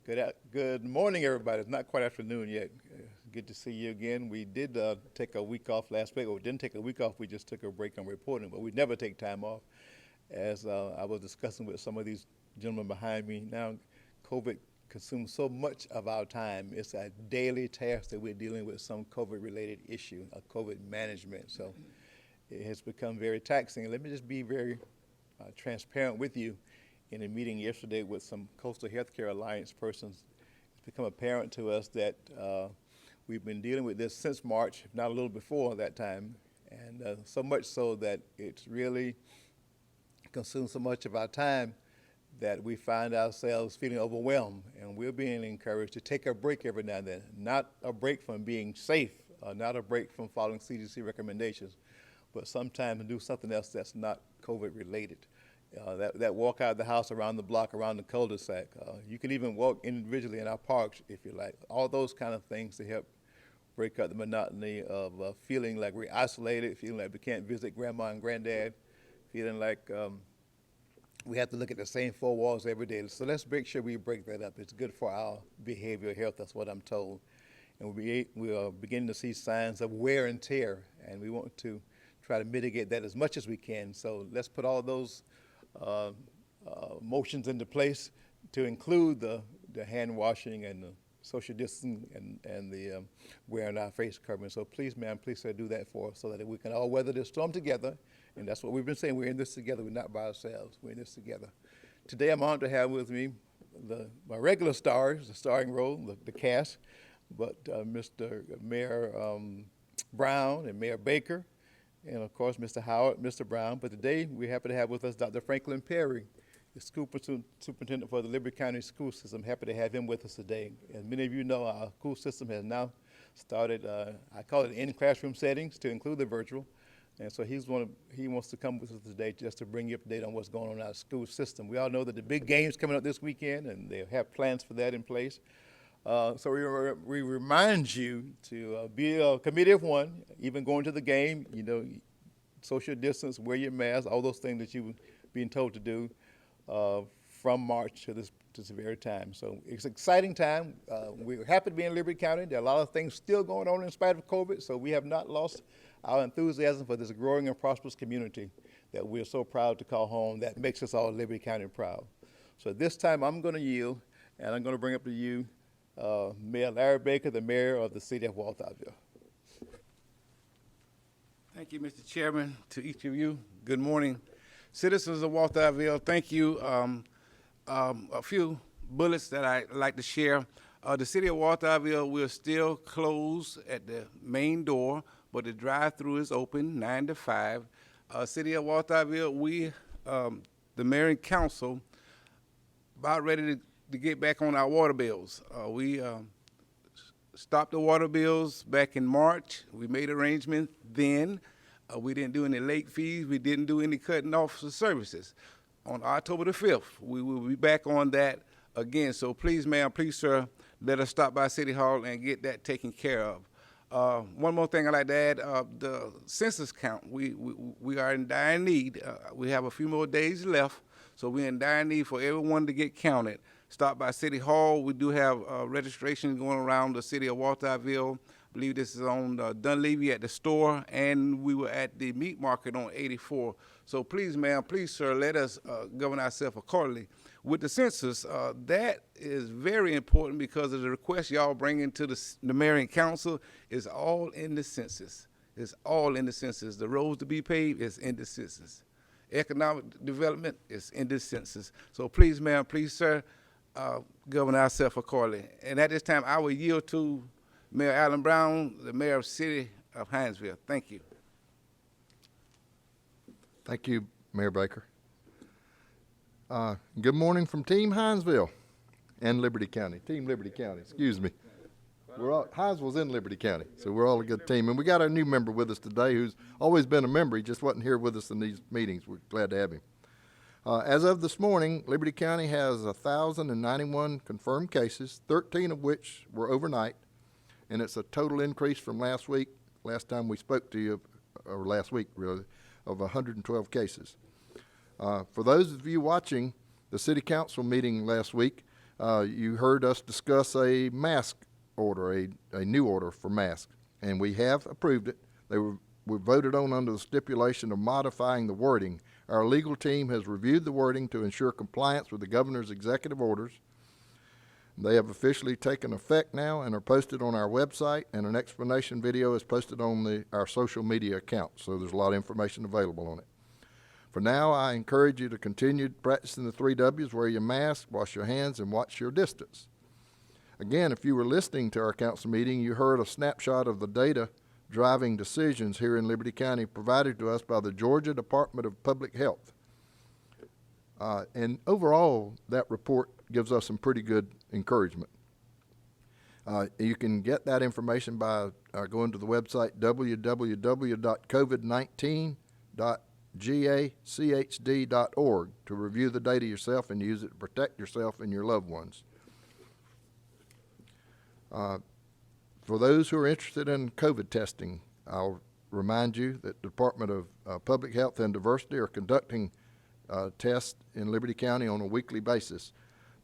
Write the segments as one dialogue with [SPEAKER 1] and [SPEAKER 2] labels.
[SPEAKER 1] Good morning, everybody. It's not quite afternoon yet. Good to see you again. We did take a week off last week. Well, we didn't take a week off. We just took a break on reporting, but we never take time off. As I was discussing with some of these gentlemen behind me, now COVID consumes so much of our time. It's a daily task that we're dealing with some COVID-related issue, COVID management. So it has become very taxing. Let me just be very transparent with you. In a meeting yesterday with some Coastal Healthcare Alliance persons, it's become apparent to us that we've been dealing with this since March, if not a little before that time, and so much so that it's really consumed so much of our time that we find ourselves feeling overwhelmed, and we're being encouraged to take a break every now and then, not a break from being safe, not a break from following CDC recommendations, but sometimes do something else that's not COVID related. That walk out of the house, around the block, around the cul-de-sac. You can even walk individually in our parks if you like. All those kind of things to help break up the monotony of feeling like we're isolated, feeling like we can't visit grandma and granddad, feeling like we have to look at the same four walls every day. So let's make sure we break that up. It's good for our behavioral health, that's what I'm told. And we are beginning to see signs of wear and tear, and we want to try to mitigate that as much as we can. So let's put all those motions into place to include the hand washing and the social distancing and the wearing our face covering. So please, ma'am, please sir, do that for us so that we can all weather this storm together. And that's what we've been saying. We're in this together. We're not by ourselves. We're in this together. Today I'm honored to have with me my regular stars, the starring role, the cast, but Mr. Mayor Brown and Mayor Baker, and of course, Mr. Howard, Mr. Brown. But today, we're happy to have with us Dr. Franklin Perry, the school superintendent for the Liberty County School System. Happy to have him with us today. As many of you know, our school system has now started, I call it in-classroom settings to include the virtual. And so he wants to come with us today just to bring you up to date on what's going on in our school system. We all know that the big game's coming up this weekend, and they have plans for that in place. So we remind you to be a committee of one, even going to the game, you know, social distance, wear your mask, all those things that you've been told to do from March to this very time. So it's an exciting time. We're happy to be in Liberty County. There are a lot of things still going on in spite of COVID, so we have not lost our enthusiasm for this growing and prosperous community that we're so proud to call home, that makes us all Liberty County proud. So this time I'm going to yield, and I'm going to bring up to you Mayor Larry Baker, the mayor of the city of Walthamville.
[SPEAKER 2] Thank you, Mr. Chairman. To each of you, good morning. Citizens of Walthamville, thank you. A few bullets that I'd like to share. The city of Walthamville, we're still closed at the main door, but the drive-through is open 9 to 5. City of Walthamville, we, the mayor and council, about ready to get back on our water bills. We stopped the water bills back in March. We made arrangements then. We didn't do any late fees. We didn't do any cutting off of services. On October the 5th, we will be back on that again. So please, ma'am, please, sir, let us stop by City Hall and get that taken care of. One more thing I'd like to add, the census count. We are in dire need. We have a few more days left, so we're in dire need for everyone to get counted. Stop by City Hall. We do have registration going around the city of Walthamville. I believe this is on Dunleavy at the store, and we were at the meat market on 84. So please, ma'am, please, sir, let us govern ourselves accordingly. With the census, that is very important because of the request y'all bring into the mayor and council is all in the census. It's all in the census. The roads to be paved is in the census. Economic development is in the census. So please, ma'am, please, sir, govern ourselves accordingly. And at this time, I will yield to Mayor Allen Brown, the mayor of the city of Hinesville. Thank you.
[SPEAKER 3] Thank you, Mayor Baker. Good morning from Team Hinesville and Liberty County. Team Liberty County, excuse me. Hinesville's in Liberty County, so we're all a good team. And we got our new member with us today who's always been a member. He just wasn't here with us in these meetings. We're glad to have him. As of this morning, Liberty County has 1,091 confirmed cases, 13 of which were overnight, and it's a total increase from last week, last time we spoke to you, or last week really, of 112 cases. For those of you watching the city council meeting last week, You heard us discuss a mask order, a new order for masks, and we have approved it. They were voted on under the stipulation of modifying the wording. Our legal team has reviewed the wording to ensure compliance with the governor's executive orders. They have officially taken effect now and are posted on our website, and an explanation video is posted on our social media accounts, so there's a lot of information available on it. For now, I encourage you to continue practicing the 3 W's: wear your mask, wash your hands, and watch your distance. Again, if you were listening to our council meeting, you heard a snapshot of the data driving decisions here in Liberty County provided to us by the Georgia Department of Public Health. And overall, that report gives us some pretty good encouragement. You can get that information by going to the website www.covid19.gachd.org to review the data yourself and use it to protect yourself and your loved ones. For those who are interested in COVID testing, I'll remind you that the Department of Public Health and Diversity are conducting tests in Liberty County on a weekly basis.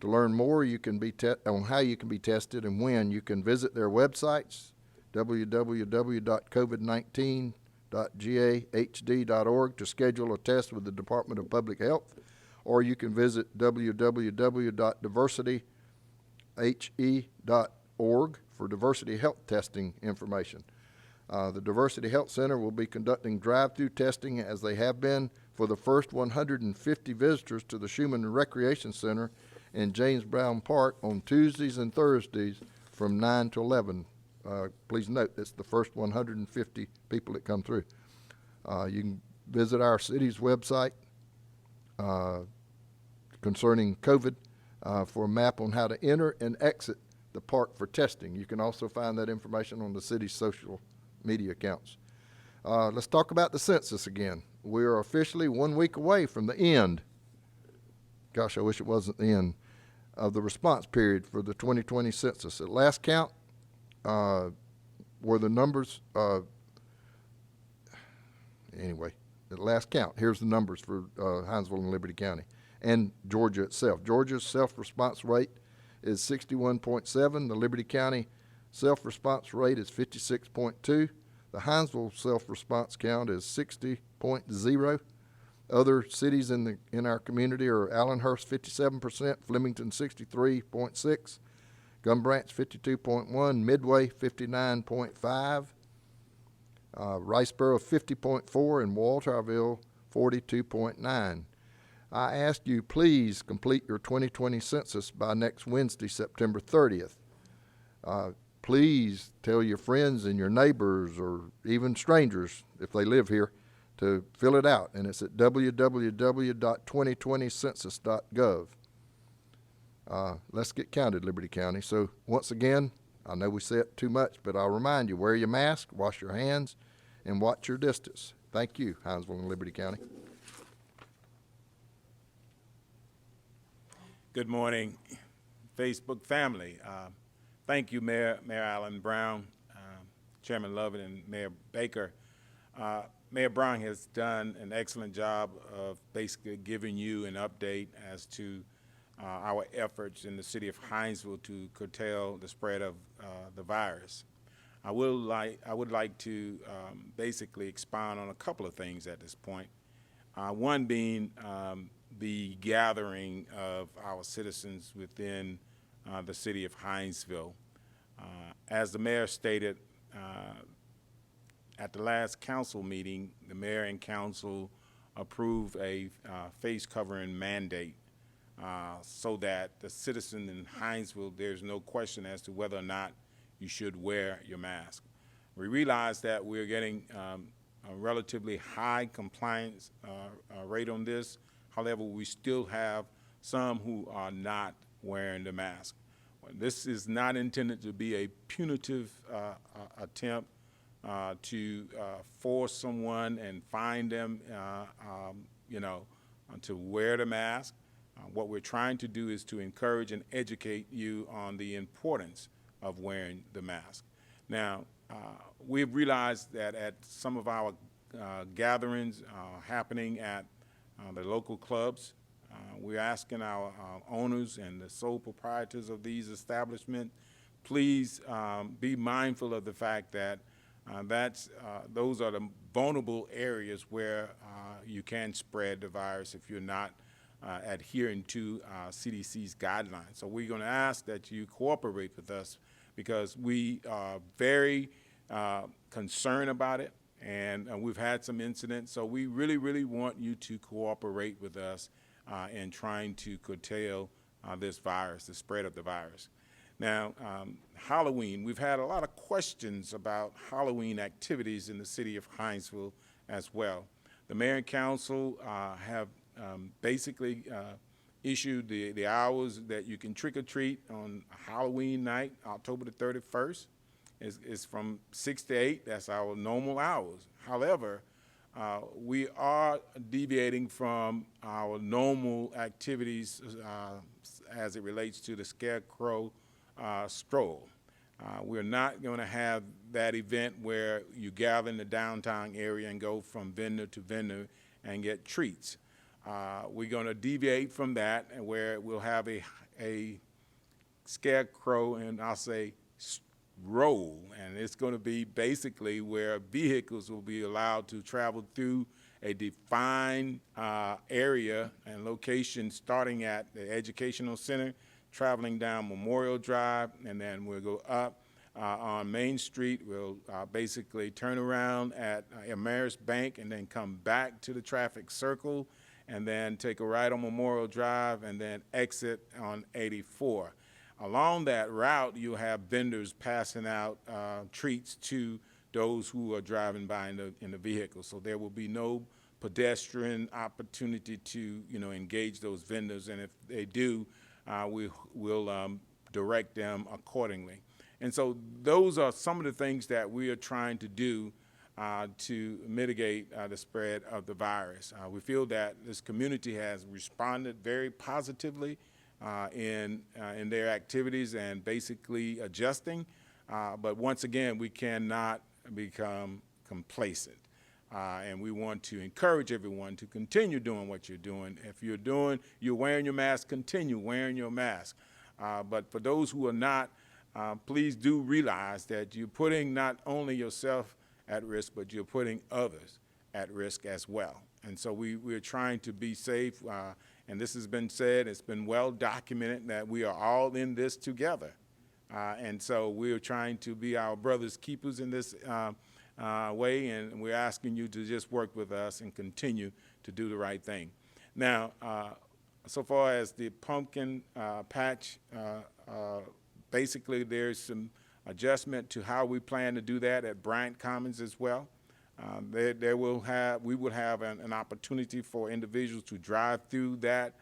[SPEAKER 3] To learn more on how you can be tested and when, you can visit their websites, www.covid19.gachd.org, to schedule a test with the Department of Public Health, or you can visit www.diversityhe.org for diversity health testing information. The Diversity Health Center will be conducting drive-through testing, as they have been, for the first 150 visitors to the Schumann Recreation Center in James Brown Park on Tuesdays and Thursdays from 9 to 11. Please note, that's the first 150 people that come through. You can visit our city's website concerning COVID for a map on how to enter and exit the park for testing. You can also find that information on the city's social media accounts. Let's talk about the census again. We are officially 1 week away from the end. Gosh, I wish it wasn't the end of the response period for the 2020 census. At last count, were the numbers, anyway, at last count, here's the numbers for Hinesville and Liberty County and Georgia itself. Georgia's self-response rate is 61.7. The Liberty County self-response rate is 56.2. The Hinesville self-response count is 60.0. Other cities in our community are Allenhurst 57%, Flemington 63.6, Gum Branch 52.1, Midway 59.5, Riceboro 50.4, and Walterville 42.9. I ask you, please complete your 2020 census by next Wednesday, September 30th. Please tell your friends and your neighbors, or even strangers if they live here, to fill it out, and it's at www.2020census.gov. Let's get counted, Liberty County. So once again, I know we say it too much, but I'll remind you, wear your mask, wash your hands, and watch your distance. Thank you, Hinesville and Liberty County.
[SPEAKER 4] Good morning, Facebook family. Thank you, Mayor Allen Brown, Chairman Lovett, and Mayor Baker. Mayor Brown has done an excellent job of basically giving you an update as to our efforts in the city of Hinesville to curtail the spread of the virus. I would like to basically expound on a couple of things at this point. One being the gathering of our citizens within the city of Hinesville. As the mayor stated, at the last council meeting, the mayor and council approved a face covering mandate so that the citizen in Hinesville, there's no question as to whether or not you should wear your mask. We realize that we're getting a relatively high compliance rate on this. However, we still have some who are not wearing the mask. This is not intended to be a punitive attempt to force someone and find them, to wear the mask. What we're trying to do is to encourage and educate you on the importance of wearing the mask. Now, we've realized that at some of our gatherings happening at the local clubs, We're asking our owners and the sole proprietors of these establishments, please be mindful of the fact that those are the vulnerable areas where you can spread the virus if you're not adhering to CDC's guidelines. So we're going to ask that you cooperate with us because we are very concerned about it, and we've had some incidents. So we really, really want you to cooperate with us in trying to curtail this virus, the spread of the virus. Now, Halloween, we've had a lot of questions about Halloween activities in the city of Hinesville as well. The mayor and council have basically issued the hours that you can trick or treat on Halloween night, October the 31st. It's from 6 to 8. That's our normal hours. However, we are deviating from our normal activities as it relates to the Scarecrow stroll. We're not going to have that event where you gather in the downtown area and go from vendor to vendor and get treats. We're going to deviate from that, and where we'll have a scarecrow, and I'll say roll, and it's going to be basically where vehicles will be allowed to travel through a defined area and location, starting at the Educational Center, traveling down Memorial Drive, and then we'll go up on Main Street. We'll basically turn around at Ameris Bank and then come back to the traffic circle and then take a right on Memorial Drive and then exit on 84. Along that route, you'll have vendors passing out treats to those who are driving by in the vehicle. So there will be no pedestrian opportunity to, engage those vendors. And if they do, we'll direct them accordingly. And so those are some of the things that we are trying to do to mitigate the spread of the virus. We feel that this community has responded very positively in their activities and basically adjusting. But once again, we cannot become complacent. And we want to encourage everyone to continue doing what you're doing. If you're wearing your mask, continue wearing your mask. But for those who are not, please do realize that you're putting not only yourself at risk, but you're putting others at risk as well. And so we're trying to be safe. And this has been said, it's been well documented that we are all in this together. And so we're trying to be our brother's keepers in this way, and we're asking you to just work with us and continue to do the right thing. Now, so far as the pumpkin patch, basically there's some adjustment to how we plan to do that at Bryant Commons as well. We will have an opportunity for individuals to drive through that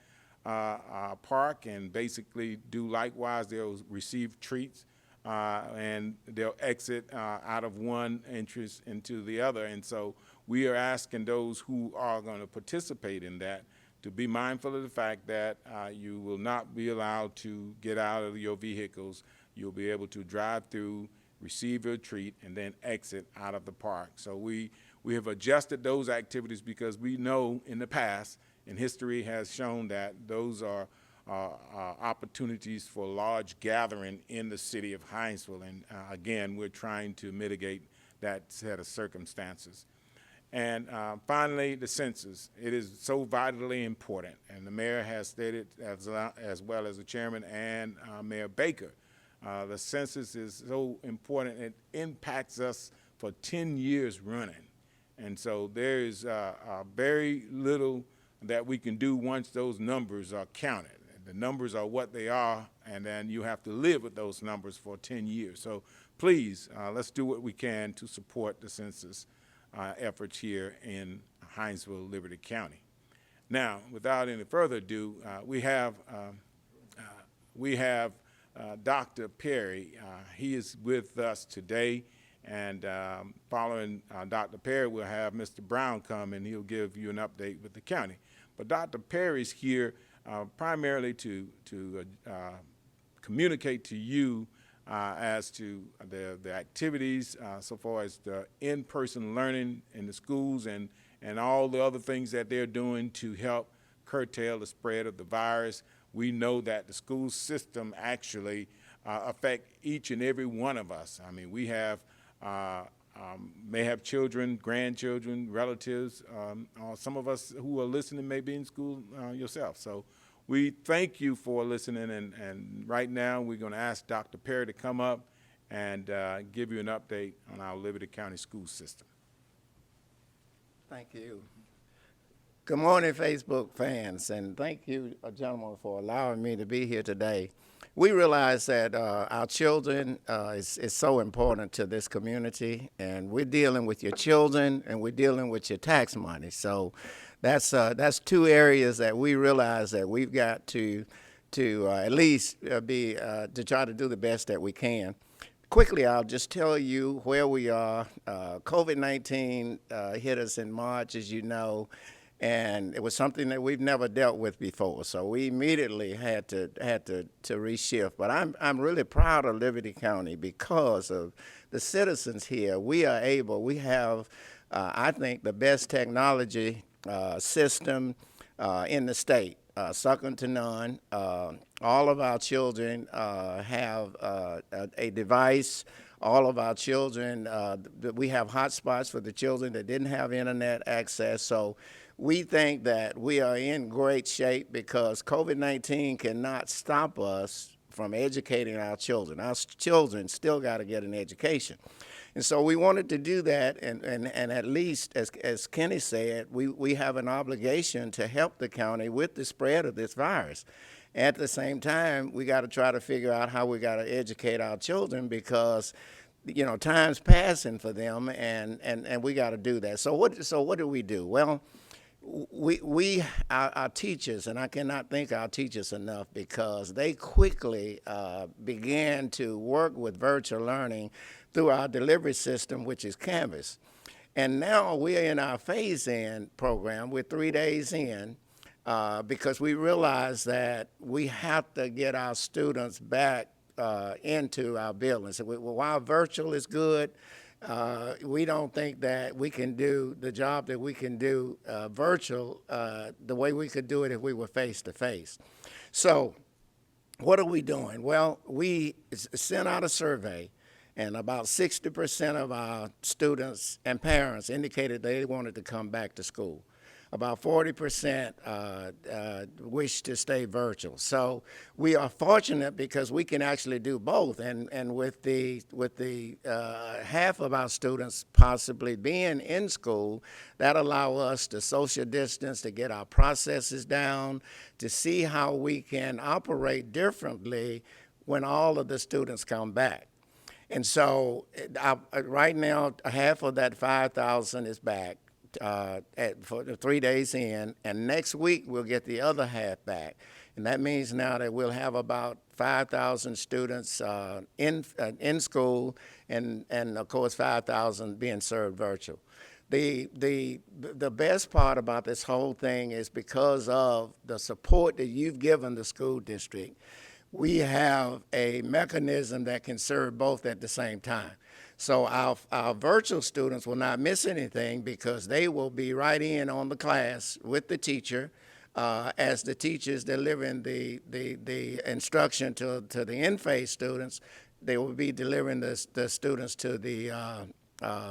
[SPEAKER 4] park and basically do likewise. They'll receive treats and they'll exit out of one entrance into the other. And so we are asking those who are going to participate in that to be mindful of the fact that you will not be allowed to get out of your vehicles. You'll be able to drive through, receive your treat, and then exit out of the park. So we have adjusted those activities because we know in the past, and history has shown that those are opportunities for large gathering in the city of Hinesville. And again, we're trying to mitigate that set of circumstances. And finally, the census. It is so vitally important, and the mayor has stated, as well as the chairman and Mayor Baker, the census is so important. It impacts us for 10 years running. And so there is very little that we can do once those numbers are counted. The numbers are what they are, and then you have to live with those numbers for 10 years. So please, let's do what we can to support the census efforts here in Hinesville, Liberty County. Now, without any further ado, we have Dr. Perry. He is with us today, and following Dr. Perry, we'll have Mr. Brown come and he'll give you an update with the county. But Dr. Perry's here primarily to communicate to you as to the activities so far as the in-person learning in the schools and all the other things that they're doing to help curtail the spread of the virus. We know that the school system actually affect each and every one of us. I mean, we have may have children, grandchildren, relatives, or some of us who are listening may be in school yourself. So we thank you for listening, and right now we're going to ask Dr. Perry to come up and give you an update on our Liberty County school system.
[SPEAKER 5] Thank you. Good morning, Facebook fans, and thank you, gentlemen, for allowing me to be here today. We realize that our children is so important to this community, and we're dealing with your children and we're dealing with your tax money. So that's two areas that we realize that we've got to at least to try to do the best that we can. Quickly, I'll just tell you where we are. COVID-19 hit us in March, as you know, and it was something that we've never dealt with before. So we immediately had to reshift. But I'm really proud of Liberty County because of the citizens here. We have, I think, the best technology system in the state, second to none. All of our children have a device. All of our children, we have hotspots for the children that didn't have internet access. So we think that we are in great shape because COVID-19 cannot stop us from educating our children. Our children still got to get an education. And so we wanted to do that, and at least, as Kenny said, we have an obligation to help the county with the spread of this virus. At the same time, we got to try to figure out how we got to educate our children because, you know, time's passing for them, and we got to do that. So what do we do? Well, our teachers, and I cannot thank our teachers enough because they quickly began to work with virtual learning through our delivery system, which is Canvas. And now we're in our phase-in program. We're 3 days in because we realize that we have to get our students back into our buildings. While virtual is good, we don't think that we can do the job that we can do virtual the way we could do it if we were face-to-face. So what are we doing? Well, we sent out a survey, and about 60% of our students and parents indicated they wanted to come back to school. About 40% wish to stay virtual. So we are fortunate because we can actually do both. And with the half of our students possibly being in school, that allow us to social distance, to get our processes down, to see how we can operate differently when all of the students come back. And so right now, half of that 5,000 is back. For the 3 days in, and next week we'll get the other half back. And that means now that we'll have about 5,000 students in school, and of course 5,000 being served virtual. The best part about this whole thing is because of the support that you've given the school district, we have a mechanism that can serve both at the same time. So our virtual students will not miss anything because they will be right in on the class with the teacher as the teacher's delivering the instruction to the in-phase students. They will be delivering the students to the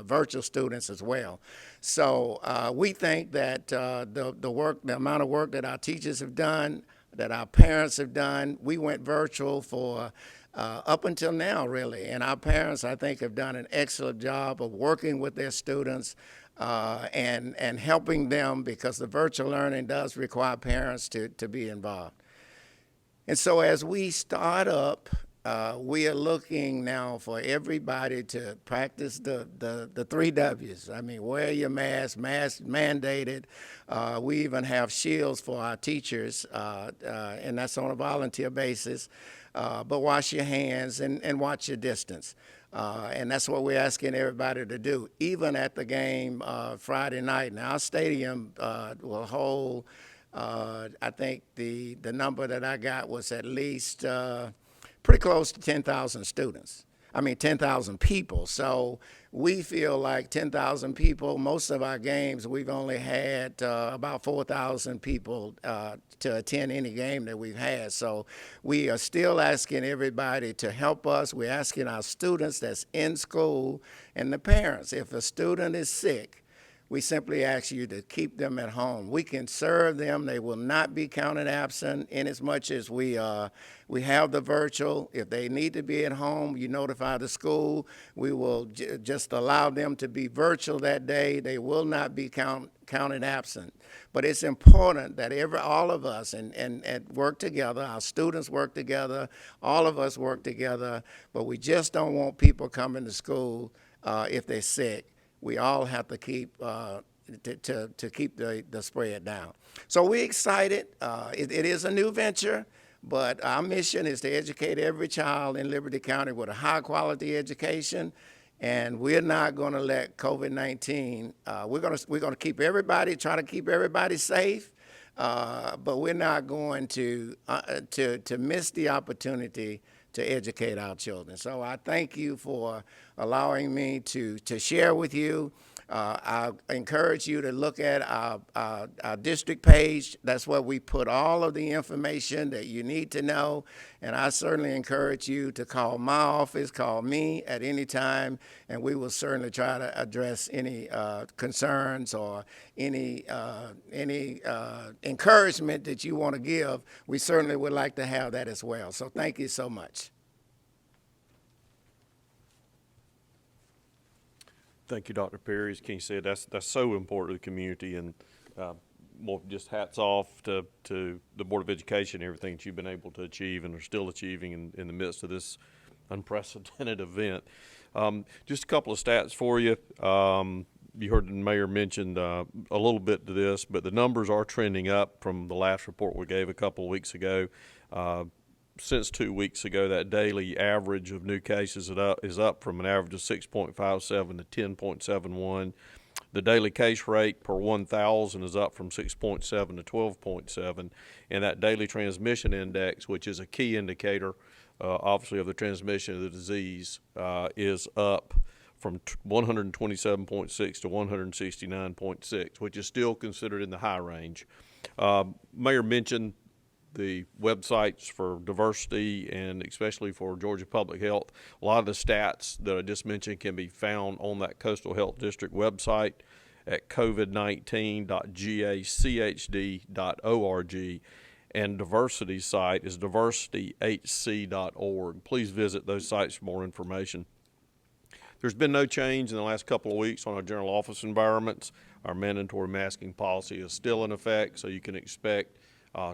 [SPEAKER 5] virtual students as well. So we think that the amount of work that our teachers have done, that our parents have done, we went virtual for up until now, really. And our parents, I think, have done an excellent job of working with their students and helping them because the virtual learning does require parents to be involved. And so as we start up, we are looking now for everybody to practice the 3 W's. I mean, wear your mask mandated. We even have shields for our teachers, and that's on a volunteer basis. But wash your hands and watch your distance. And that's what we're asking everybody to do, even at the game Friday night. Now, our stadium will hold, I think the number that I got was at least pretty close to 10,000 students. 10,000 people. So we feel like 10,000 people, most of our games, we've only had about 4,000 people to attend any game that we've had. So we are still asking everybody to help us. We're asking our students that's in school and the parents. If a student is sick, we simply ask you to keep them at home. We can serve them. They will not be counted absent inasmuch as we have the virtual. If they need to be at home, you notify the school. We will just allow them to be virtual that day. They will not be counted absent. But it's important that all of us and work together. Our students work together. All of us work together. But we just don't want people coming to school if they're sick. We all have to keep to keep the spread down. So we're excited. It is a new venture, but our mission is to educate every child in Liberty County with a high-quality education, and we're not going to let COVID-19. We're going to keep everybody, try to keep everybody safe, but we're not going to miss the opportunity to educate our children. So I thank you for allowing me to share with you. I encourage you to look at our district page. That's where we put all of the information that you need to know. And I certainly encourage you to call my office, call me at any time, and we will certainly try to address any concerns or any encouragement that you want to give. We certainly would like to have that as well. So thank you so much.
[SPEAKER 6] Thank you, Dr. Perry. As King said, that's so important to the community, and more just hats off to the Board of Education, everything that you've been able to achieve and are still achieving in the midst of this unprecedented event. Just a couple of stats for you. You heard the mayor mention a little bit to this, but the numbers are trending up from the last report we gave a couple of weeks ago. Since 2 weeks ago, that daily average of new cases is up from an average of 6.57 to 10.71. The daily case rate per 1,000 is up from 6.7 to 12.7. And that daily transmission index, which is a key indicator, obviously, of the transmission of the disease, is up from 127.6 to 169.6, which is still considered in the high range. Mayor mentioned the websites for diversity and especially for Georgia Public Health. A lot of the stats that I just mentioned can be found on that Coastal Health District website at covid19.gachd.org, and diversity site is diversityhc.org. Please visit those sites for more information. There's been no change in the last couple of weeks on our general office environments. Our mandatory masking policy is still in effect, so you can expect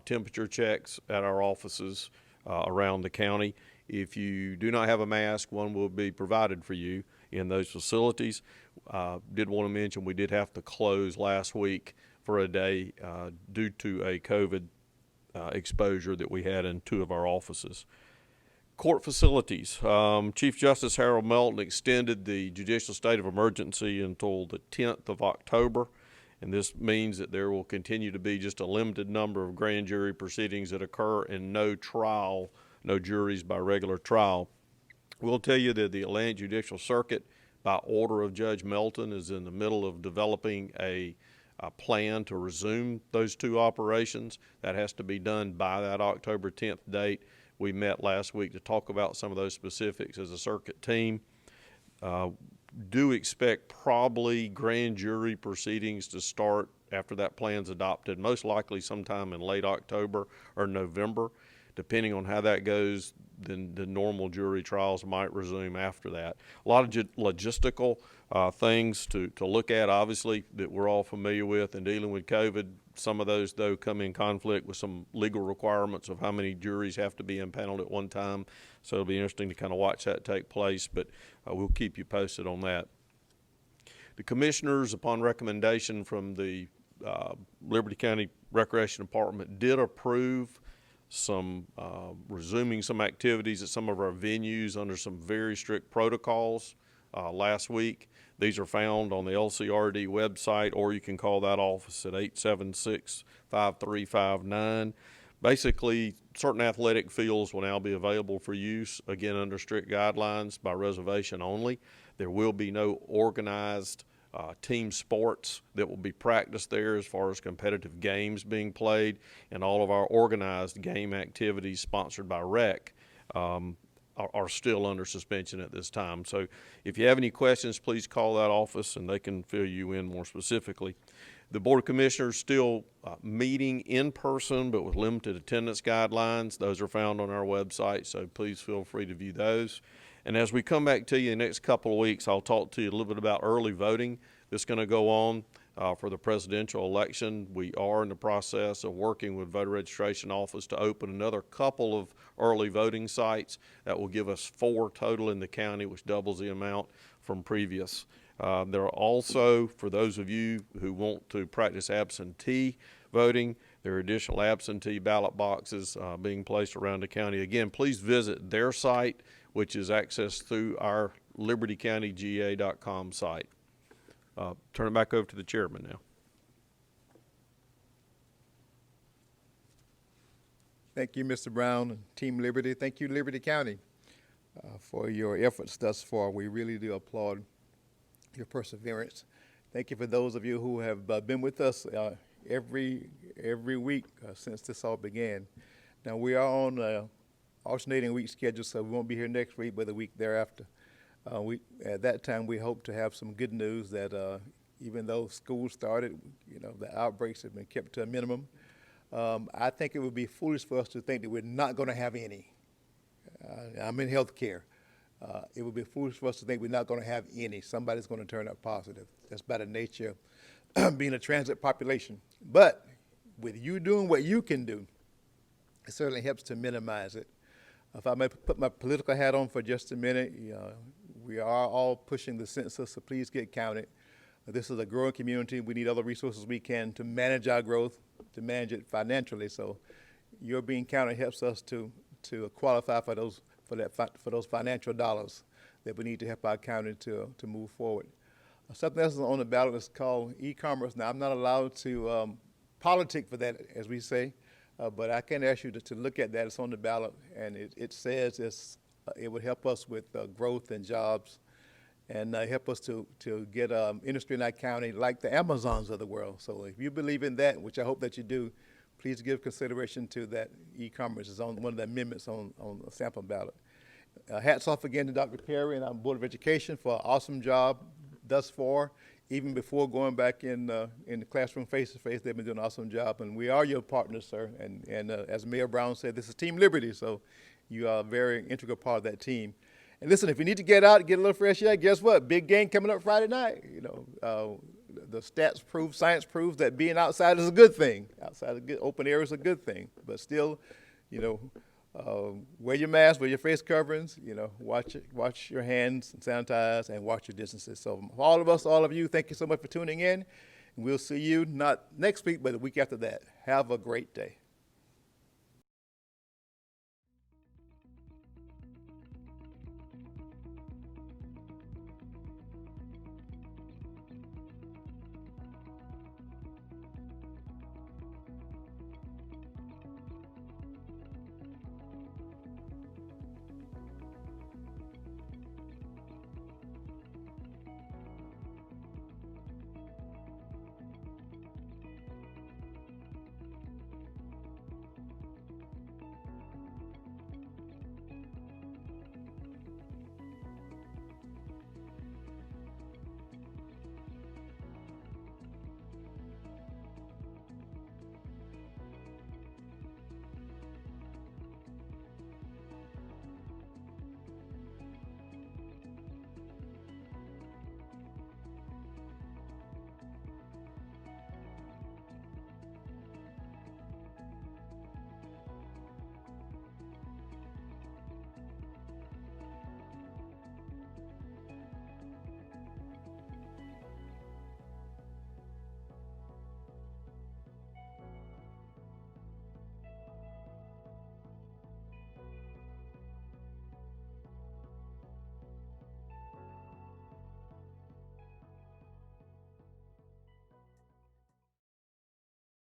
[SPEAKER 6] temperature checks at our offices around the county. If you do not have a mask, one will be provided for you in those facilities. Did want to mention we did have to close last week for a day due to a COVID exposure that we had in 2 of our offices. Court facilities. Chief Justice Harold Melton extended the judicial state of emergency until the 10th of October. And this means that there will continue to be just a limited number of grand jury proceedings that occur and no juries by regular trial. We'll tell you that the Atlantic Judicial Circuit, by order of Judge Melton, is in the middle of developing a plan to resume those 2 operations. That has to be done by that October 10th date. We met last week to talk about some of those specifics as a circuit team. Do expect probably grand jury proceedings to start after that plan's adopted, most likely sometime in late October or November. Depending on how that goes, then the normal jury trials might resume after that. A lot of logistical things to look at, obviously, that we're all familiar with in dealing with COVID. Some of those, though, come in conflict with some legal requirements of how many juries have to be impaneled at one time. So it'll be interesting to kind of watch that take place, but we'll keep you posted on that. The commissioners, upon recommendation from the Liberty County Recreation Department, did approve some resuming some activities at some of our venues under some very strict protocols last week. These are found on the LCRD website, or you can call that office at 876-5359. Basically, certain athletic fields will now be available for use, again, under strict guidelines by reservation only. There will be no organized team sports that will be practiced there as far as competitive games being played, and all of our organized game activities sponsored by REC are still under suspension at this time. So if you have any questions, please call that office and they can fill you in more specifically. The Board of Commissioners still meeting in person, but with limited attendance guidelines. Those are found on our website, so please feel free to view those. And as we come back to you in the next couple of weeks, I'll talk to you a little bit about early voting that's going to go on for the presidential election. We are in the process of working with Voter Registration Office to open another couple of early voting sites. That will give us 4 total in the county, which doubles the amount from previous. There are also, for those of you who want to practice absentee voting, there are additional absentee ballot boxes being placed around the county. Again, please visit their site, which is accessed through our libertycountyga.com site. Turn it back over to the chairman now.
[SPEAKER 1] Thank you, Mr. Brown and Team Liberty. Thank you, Liberty County, for your efforts thus far. We really do applaud your perseverance. Thank you for those of you who have been with us every week since this all began. Now, we are on an alternating week schedule, so we won't be here next week, but the week thereafter. At that time, we hope to have some good news that even though school started, the outbreaks have been kept to a minimum. I think it would be foolish for us to think that we're not going to have any. I'm in healthcare. It would be foolish for us to think we're not going to have any. Somebody's going to turn up positive. That's by the nature of being a transit population. But with you doing what you can do, it certainly helps to minimize it. If I may put my political hat on for just a minute, we are all pushing the census, so please get counted. This is a growing community. We need all the resources we can to manage our growth, to manage it financially. So your being counted helps us to qualify for those financial dollars that we need to help our county to move forward. Something else is on the ballot is called e-commerce. Now, I'm not allowed to politic for that, as we say, but I can ask you to look at that. It's on the ballot, and it says it would help us with growth and jobs, and help us to get industry in our county like the Amazons of the world. So if you believe in that, which I hope that you do, please give consideration to that. E-commerce is on one of the amendments on the sample ballot. Hats off again to Dr. Perry and our Board of Education for an awesome job thus far. Even before going back in the classroom face-to-face, they've been doing an awesome job. And we are your partners, sir. And as Mayor Brown said, this is Team Liberty, so you are a very integral part of that team. And listen, if you need to get out and get a little fresh air, guess what? Big game coming up Friday night. The stats prove, science proves that being outside is a good thing. Outside, open air is a good thing. But still, wear your mask, wear your face coverings, wash your hands and sanitize, and watch your distances. So all of us, all of you, thank you so much for tuning in. We'll see you not next week, but the week after that. Have a great day.